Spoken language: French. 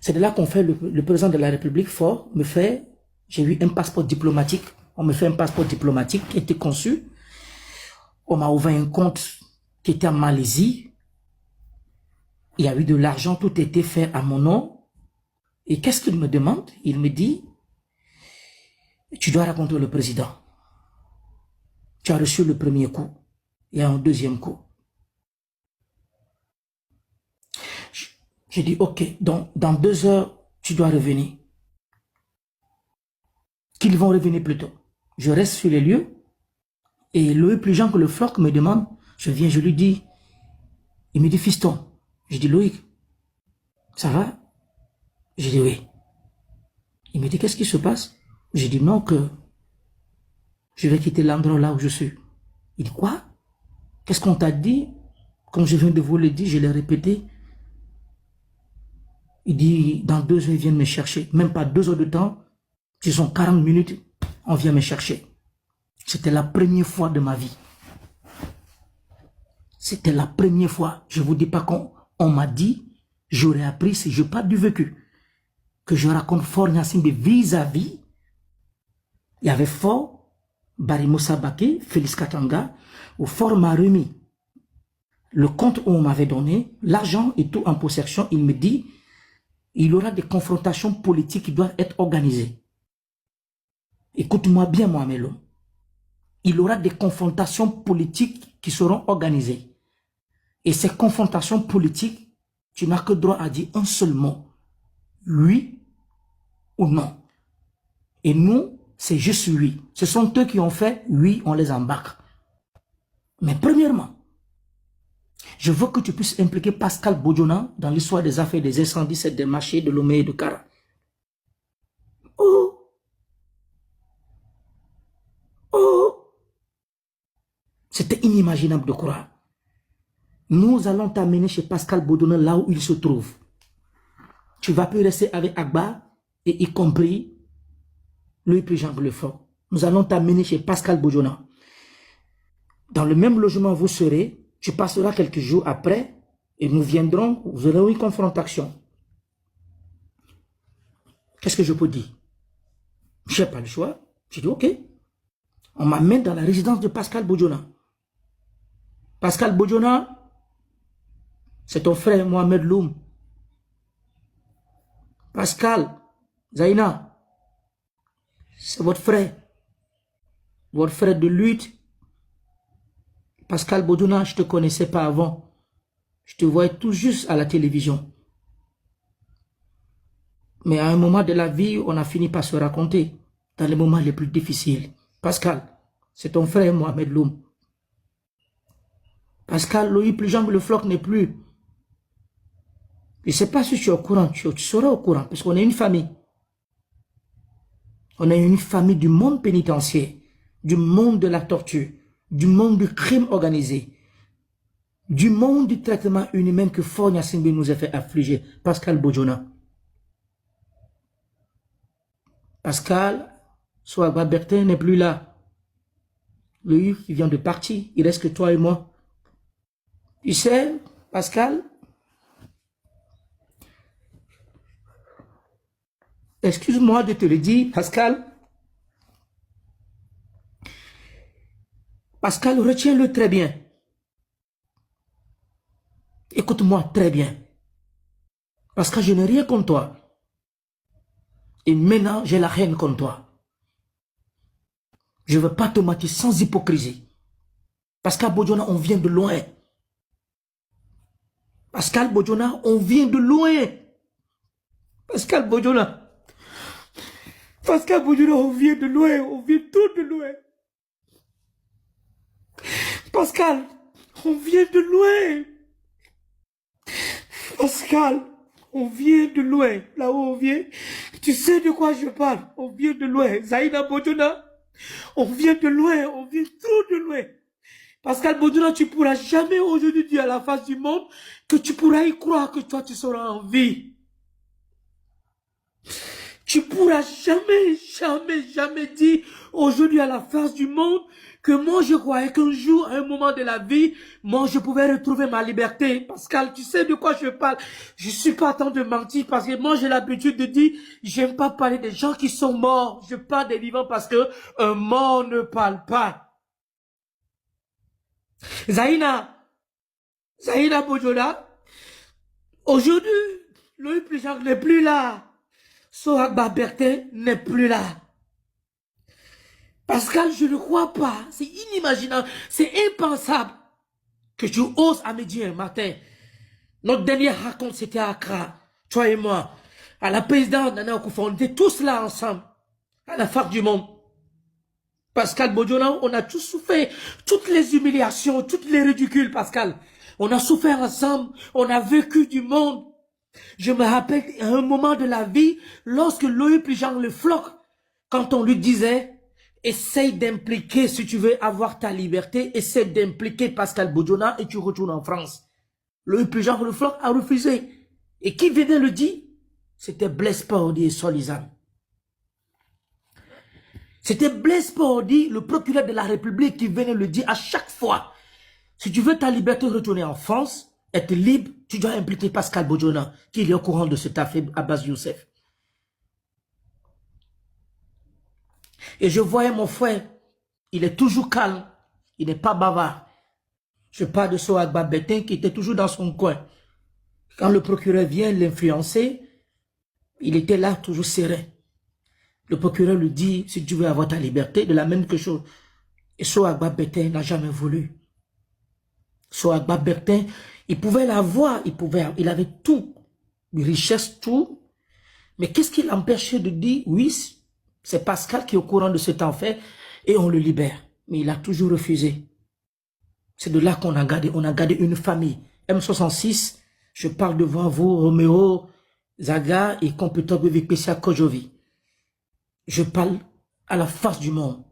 C'est de là qu'on fait le président de la République fort, j'ai eu un passeport diplomatique. On me fait un passeport diplomatique qui était conçu. On m'a ouvert un compte qui était en Malaisie. Il y a eu de l'argent, tout était fait à mon nom. Et qu'est-ce qu'il me demande? Il me dit, tu dois raconter le président. Tu as reçu le premier coup. Il y a un deuxième coup. J'ai dit, ok, donc dans 2 heures, tu dois revenir. Qu'ils vont revenir plus tôt. Je reste sur les lieux. Et Loïc Plujean, que le floc me demande, je viens, je lui dis, il me dit, fiston. Je dis, Loïc, ça va? Je dis, oui. Il me dit, qu'est-ce qui se passe? J'ai dit, non, que je vais quitter l'endroit là où je suis. Il dit, quoi? Qu'est-ce qu'on t'a dit? Comme je viens de vous le dire, je l'ai répété. Il dit, dans 2 heures, ils viennent me chercher. Même pas 2 heures de temps, ce sont 40 minutes, on vient me chercher. C'était la première fois de ma vie. C'était la première fois. Je ne vous dis pas qu'on m'a dit, j'aurais appris si je n'ai pas du vécu, que je raconte Fort Gnassingbé vis-à-vis. Il y avait Fort, Barry Moussa Baké, Félix Katanga, où Fort m'a remis le compte où on m'avait donné, l'argent et tout en possession. Il me dit, il y aura des confrontations politiques qui doivent être organisées. Écoute-moi bien, Mohamed Lom. Il y aura des confrontations politiques qui seront organisées. Et ces confrontations politiques, tu n'as que droit à dire un seul mot. Oui ou non. Et nous, c'est juste oui. Ce sont eux qui ont fait oui, on les embarque. Mais premièrement, je veux que tu puisses impliquer Pascal Bodjona dans l'histoire des affaires des incendies, des marchés, de Lomé et de Kara. Oh! Oh! C'était inimaginable de croire. Nous allons t'amener chez Pascal Bodjona là où il se trouve. Tu vas plus rester avec Agba et y compris Louis Jean Lefort. Nous allons t'amener chez Pascal Bodjona. Dans le même logement vous serez, tu passeras quelques jours après et nous viendrons, vous aurez une confrontation. Qu'est-ce que je peux dire? Je n'ai pas le choix. J'ai dit ok. On m'amène dans la résidence de Pascal Bodjona. Pascal Bodjona, c'est ton frère Mohamed Loum. Pascal, Zaina, c'est votre frère de lutte. Pascal Bodjona, je ne te connaissais pas avant. Je te voyais tout juste à la télévision. Mais à un moment de la vie, on a fini par se raconter dans les moments les plus difficiles. Pascal, c'est ton frère Mohamed Loum. Pascal, Loïc Plujean, le floc n'est plus. Je ne sais pas si tu es au courant, tu seras au courant, parce qu'on est une famille. On est une famille du monde pénitentiaire, du monde de la torture, du monde du crime organisé, du monde du traitement inhumain que Fort Gnassingbé nous a fait affliger. Pascal Bodjona. Pascal, Souagba Bertin n'est plus là. Lui, il vient de partir, il reste que toi et moi. Tu sais, Pascal, excuse-moi de te le dire, Pascal. Pascal, retiens-le très bien. Écoute-moi très bien. Parce que je n'ai rien contre toi. Et maintenant, j'ai la haine contre toi. Je ne veux pas te mentir sans hypocrisie. Pascal Bodjona, on vient de loin. Pascal Bodjona, on vient de loin. Pascal Bodjona. Pascal Bodjona, on vient de loin. On vient tout de loin. Pascal, on vient de loin. Pascal, on vient de loin. Là où on vient, tu sais de quoi je parle. On vient de loin. Zaina Bodjona, on vient de loin. On vient trop de loin. Pascal Bodjona, tu ne pourras jamais aujourd'hui dire à la face du monde que tu pourras y croire que toi tu seras en vie. Tu ne pourras jamais, jamais, jamais dire aujourd'hui à la face du monde que moi je croyais qu'un jour, à un moment de la vie, moi je pouvais retrouver ma liberté. Pascal, tu sais de quoi je parle? Je suis pas en train de mentir parce que moi j'ai l'habitude de dire, j'aime pas parler des gens qui sont morts. Je parle des vivants parce que un mort ne parle pas. Zaina Bojola, aujourd'hui, Loïc Plijang n'est plus là. Sohagba Bertin n'est plus là. Pascal, je ne crois pas. C'est inimaginable. C'est impensable que tu oses à me dire un matin. Notre dernier raconte, c'était à Accra. Toi et moi. À la présidente Nana Akufo, on était tous là ensemble. À la fac du monde. Pascal Bodjola, on a tous souffert. Toutes les humiliations, toutes les ridicules, Pascal. On a souffert ensemble. On a vécu du monde. Je me rappelle à un moment de la vie, lorsque Loïc Plijang le floc, quand on lui disait, essaye d'impliquer, si tu veux avoir ta liberté, essaye d'impliquer Pascal Bodjola et tu retournes en France. Loïc Plijang le floc a refusé. Et qui venait le dire? C'était Blaise Paordi et Solizane. C'était Blaise Paordi, le procureur de la République, qui venait le dire à chaque fois. Si tu veux ta liberté retourner en France, être libre, tu dois impliquer Pascal Bodjola, qui est au courant de cette affaire Abbas Youssef. Et je voyais mon frère, il est toujours calme, il n'est pas bavard. Je parle de Sohagba Bertin qui était toujours dans son coin. Quand le procureur vient l'influencer, il était là toujours serein. Le procureur lui dit, si tu veux avoir ta liberté, de la même chose. Et Sohagba Bertin n'a jamais voulu. Sohagba Bertin, il pouvait l'avoir, il avait tout, richesse, tout. Mais qu'est-ce qui l'empêchait de dire, oui, c'est Pascal qui est au courant de cet enfer et on le libère. Mais il a toujours refusé. C'est de là qu'on a gardé une famille. M66, je parle devant vous, Roméo, Zaga et compétent Vipessia Kojovi. Je parle à la face du monde.